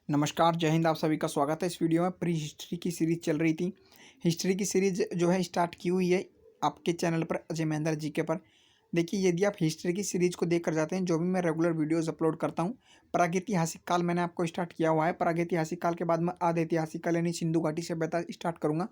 नमस्कार, जय हिंद। आप सभी का स्वागत है। इस वीडियो में प्री हिस्ट्री की सीरीज़ चल रही थी। हिस्ट्री की सीरीज़ जो है स्टार्ट की हुई है आपके चैनल पर अजय महेंद्र जीके पर। देखिए, यदि आप हिस्ट्री की सीरीज़ को देख कर जाते हैं, जो भी मैं रेगुलर वीडियोज़ अपलोड करता हूँ, प्रागैतिहासिक काल मैंने आपको स्टार्ट किया हुआ है। प्रागैतिहासिक काल के बाद मैं आद्य ऐतिहासिक काल यानी सिंधु घाटी सभ्यता स्टार्ट करूँगा।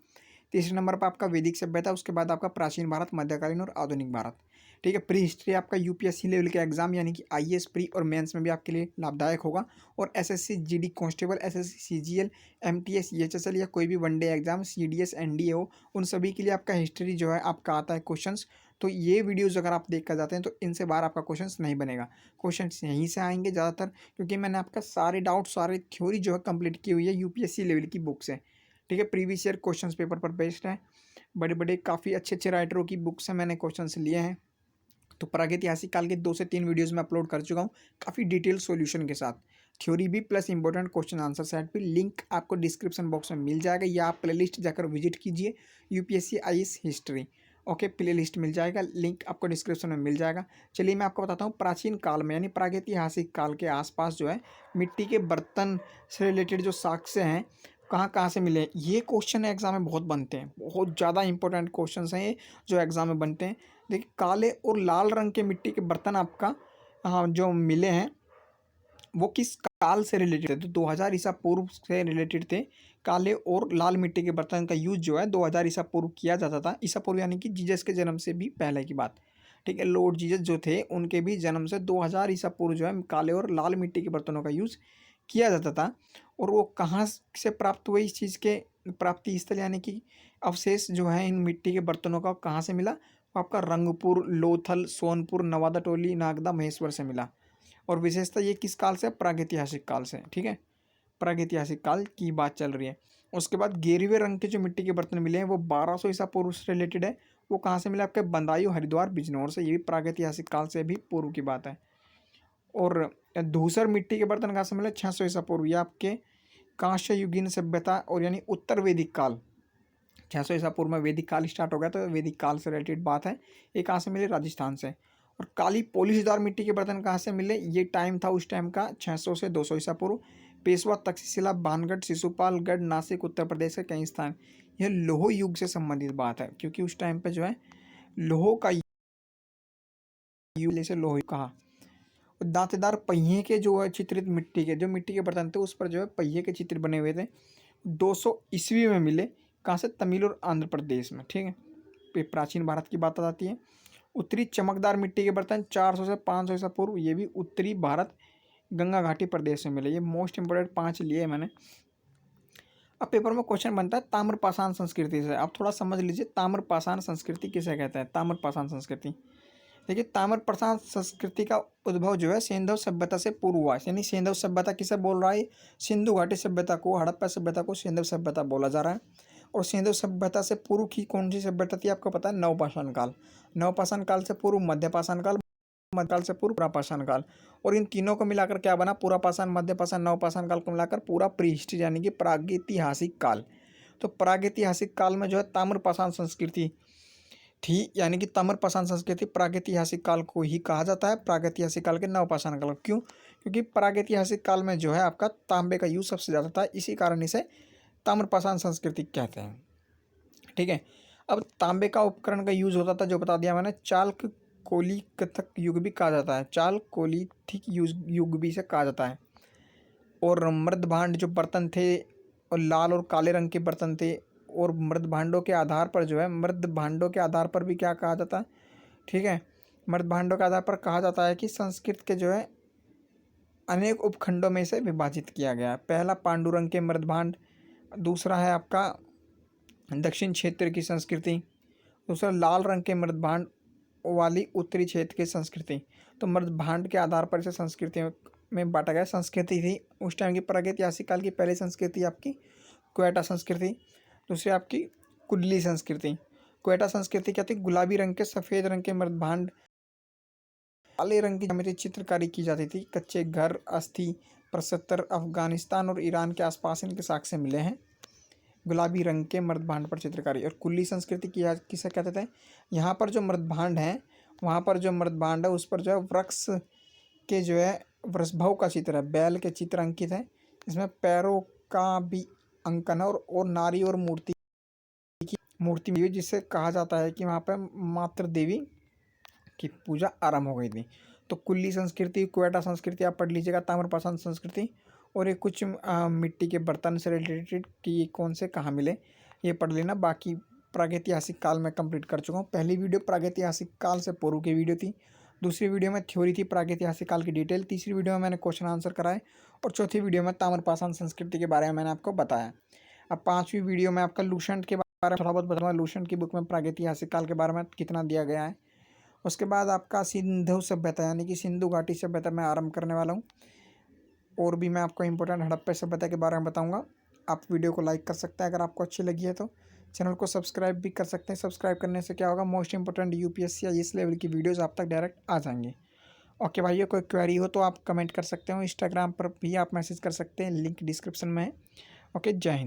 तीसरे नंबर पर आपका वैदिक सभ्यता, उसके बाद आपका प्राचीन भारत, मध्यकालीन और आधुनिक भारत। ठीक है, प्री हिस्ट्री आपका यूपीएससी लेवल के एग्जाम यानी कि आईएएस प्री और मेंस में भी आपके लिए लाभदायक होगा। और SSC GD constable, SSC CGL, MTS, EHSL या कोई भी वनडे एग्जाम, सीडीएस, एनडीए हो, उन सभी के लिए आपका हिस्ट्री जो है आपका आता है क्वेश्चंस। तो ये वीडियोज़ अगर आप देख कर जाते हैं तो इनसे बाहर आपका क्वेश्चंस नहीं बनेगा। क्वेश्चंस यहीं से आएंगे ज़्यादातर, क्योंकि मैंने आपका सारे डाउट, सारे थ्योरी जो है कंप्लीट की हुई है यूपीएससी लेवल की बुक से। ठीक है, प्रीवियस ईयर क्वेश्चंस पेपर पर बेस्ड है। बड़े बड़े काफ़ी अच्छे अच्छे राइटरों की बुक से मैंने क्वेश्चंस लिए हैं। तो प्रागैतिहासिक काल के 2 से 3 वीडियोज़ मैं अपलोड कर चुका हूँ, काफ़ी डिटेल सॉल्यूशन के साथ, थ्योरी भी plus important question answer set भी। लिंक आपको डिस्क्रिप्शन बॉक्स में मिल जाएगा, या आप प्लेलिस्ट जाकर विजिट कीजिए, UPSC IAS history. Okay, playlist मिल जाएगा, लिंक आपको डिस्क्रिप्शन में मिल जाएगा। चलिए मैं आपको बताता हूँ, प्राचीन काल में यानी प्रागैतिहासिक काल के आसपास जो है मिट्टी के बर्तन से रिलेटेड जो साक्ष्य हैं, कहाँ कहाँ से मिले। ये क्वेश्चन एग्जाम में बहुत बनते हैं, बहुत ज़्यादा इंपॉर्टेंट क्वेश्चन हैं ये जो एग्जाम में बनते हैं। देखिए, काले और लाल रंग के मिट्टी के बर्तन आपका जो मिले हैं वो किस काल से रिलेटेड है, तो 2000 ईसा पूर्व से रिलेटेड थे। काले और लाल मिट्टी के बर्तन का यूज जो है 2000 ईसा पूर्व किया जाता था। ईसा पूर्व यानी कि जीसस के जन्म से भी पहले की बात। ठीक है, लॉर्ड जीसस जो थे उनके भी जन्म से 2000 ईसा पूर्व जो है काले और लाल मिट्टी के बर्तनों का यूज़ किया जाता था। और वो कहाँ से प्राप्त हुए, इस चीज़ के प्राप्ति स्थल यानी कि अवशेष जो है इन मिट्टी के बर्तनों का कहाँ से मिला, वो आपका रंगपुर, लोथल, सोनपुर, नवादा टोली, नागदा, महेश्वर से मिला। और विशेषता ये किस काल से, प्रागैतिहासिक काल से। ठीक है, प्रागैतिहासिक काल की बात चल रही है। उसके बाद गेरुए रंग के जो मिट्टी के बर्तन मिले हैं वो 1200 ईसा पूर्व से रिलेटेड है। वो कहाँ से मिला, आपके बदायूं, हरिद्वार, बिजनौर से। ये भी प्रागैतिहासिक काल से भी पूर्व की बात है। और धूसर मिट्टी के बर्तन कहाँ से मिले, 600 ईसा पूर्व। ये आपके कांस्य युगीन सभ्यता और यानी उत्तर वैदिक काल, 600 ईसा पूर्व में वैदिक काल स्टार्ट हो गया, तो वैदिक काल से रिलेटेड बात है। ये कहाँ से मिले, राजस्थान से। और काली पॉलिशदार मिट्टी के बर्तन कहाँ से मिले, ये टाइम था उस टाइम का 600 से 200 ईसा पूर्व। पेशवा, तक्षशिला, भानगढ़, शिशुपालगढ़, नासिक, उत्तर प्रदेश के कई स्थान। यह लोह युग से संबंधित बात है, क्योंकि उस टाइम पे जो है लोह का युग, से लोह युग कहा। और दांतेदार पहिए के जो है चित्रित मिट्टी के, जो मिट्टी के बर्तन थे उस पर जो है पहिए के चित्र बने हुए थे, 200 ईस्वी में मिले। कहाँ से, तमिल और आंध्र प्रदेश में। ठीक है, प्राचीन भारत की बात आ जाती है। उत्तरी चमकदार मिट्टी के बर्तन 400 से 500 ईसा पूर्व, ये भी उत्तरी भारत, गंगा घाटी प्रदेश में मिले। ये मोस्ट इंपोर्टेंट 5 लिए मैंने। अब पेपर में क्वेश्चन बनता है ताम्रपाषाण संस्कृति से। आप थोड़ा समझ लीजिए, ताम्रपाषाण संस्कृति किसे कहते हैं। ताम्रपाषाण संस्कृति, देखिए, ताम्रपाषाण संस्कृति का उद्भव जो है सिंधु सभ्यता से पूर्व हुआ है। यानी सिंधु सभ्यता किसे बोल रहा है, सिंधु घाटी सभ्यता को, हड़प्पा सभ्यता को सिंधु सभ्यता बोला जा रहा है। और सिंधु सभ्यता से पूर्व की कौन सी सभ्यता थी, आपको पता है, नवपाषाण काल। नवपाषाण काल से पूर्व मध्यपाषाण काल, मध्यकाल से पूर्व पुरापाषाण काल। और इन तीनों को मिलाकर क्या बना, पुरापाषाण, मध्यपाषाण, नवपाषाण काल को मिलाकर पूरा प्री हिस्ट्री यानी कि प्रागैतिहासिक काल। तो प्रागैतिहासिक काल में जो है ताम्रपाषाण संस्कृति थी, यानी कि ताम्रपाषाण संस्कृति प्रागैतिहासिक काल को ही कहा जाता है, प्रागैतिहासिक काल के नवपाषाण काल। क्यों, क्योंकि प्रागैतिहासिक काल में जो है आपका तांबे का यूज सबसे ज़्यादा था, इसी कारण इसे ताम्रपाषाण संस्कृति कहते हैं। ठीक है, अब तांबे का उपकरण का यूज होता था, जो बता दिया मैंने। चालक कोलिकथक युग भी कहा जाता है, चाल कोलिथिक युग भी इसे कहा जाता है। और मृद भांड जो बर्तन थे, और लाल और काले रंग के बर्तन थे। और मृद भांडों के आधार पर जो है, मृद भांडों के आधार पर भी क्या कहा जाता है, ठीक है, मृद भांडों के आधार पर कहा जाता है कि संस्कृत के जो है अनेक उपखंडों में इसे विभाजित किया गया है। पहला पांडुरंग के मृद भांड, दूसरा है आपका दक्षिण क्षेत्र की संस्कृति, दूसरा लाल रंग के मृद भांड वाली उत्तरी क्षेत्र की संस्कृति। तो मृद भांड के आधार पर इसे संस्कृतियों में बांटा गया। संस्कृति थी उस टाइम की प्रागैतिहासिक काल की पहली संस्कृति आपकी क्वेटा संस्कृति, दूसरी आपकी कुल्ली संस्कृति। क्वेटा संस्कृति क्या थी, गुलाबी रंग के, सफ़ेद रंग के मृद भांड, काले रंग की ज्यामिति चित्रकारी की जाती थी। कच्चे घर, अस्थि प्रस्तर अफगानिस्तान और ईरान के आसपास इनके साक्ष्य मिले हैं, गुलाबी रंग के मृद भांड पर चित्रकारी। और कुल्ली संस्कृति की किसे कहते थे, यहाँ पर जो मृद भांड हैं, वहाँ पर जो मृद भांड है उस पर जो है वृक्ष के जो है वृषभव का चित्र है, बैल के चित्र अंकित है। इसमें पैरों का भी अंकन है और नारी और मूर्ति भी है, जिससे कहा जाता है कि वहाँ पर मातृ देवी की पूजा आरंभ हो गई थी। तो कुल्ली संस्कृति, क्वेटा संस्कृति आप पढ़ लीजिएगा, ताम्रपाषाण संस्कृति, और ये कुछ मिट्टी के बर्तन से रिलेटेड कि ये कौन से कहाँ मिले ये पढ़ लेना। बाकी प्रागैतिहासिक काल में कंप्लीट कर चुका हूँ। पहली वीडियो प्रागैतिहासिक काल से पूर्व की वीडियो थी, दूसरी वीडियो में थ्योरी थी प्रागैतिहासिक काल की डिटेल, तीसरी वीडियो में मैंने क्वेश्चन आंसर कराए, और चौथी वीडियो में ताम्रपाषाण संस्कृति के बारे में मैंने आपको बताया। अब पाँचवीं वीडियो में आपका लूसेंट के बारे में थोड़ा बहुत बताऊँगा, लूसेंट की बुक में प्रागैतिहासिक काल के बारे में कितना दिया गया है। उसके बाद आपका सिंधु सभ्यता यानी कि सिंधु घाटी सभ्यता मैं आरंभ करने वाला हूँ, और भी मैं आपको इंपॉर्टेंट हड़प्पा सभ्यता के बारे में बताऊंगा। आप वीडियो को लाइक कर सकते हैं अगर आपको अच्छी लगी है तो, चैनल को सब्सक्राइब भी कर सकते हैं। सब्सक्राइब करने से क्या होगा, मोस्ट इंपॉर्टेंट यूपीएससी या इस लेवल की वीडियोज़ आप तक डायरेक्ट आ जाएंगे। ओके भाइयों, कोई क्वेरी हो तो आप कमेंट कर सकते हो, इंस्टाग्राम पर भी आप मैसेज कर सकते हैं, लिंक डिस्क्रिप्शन में है। ओके, जय हिंद।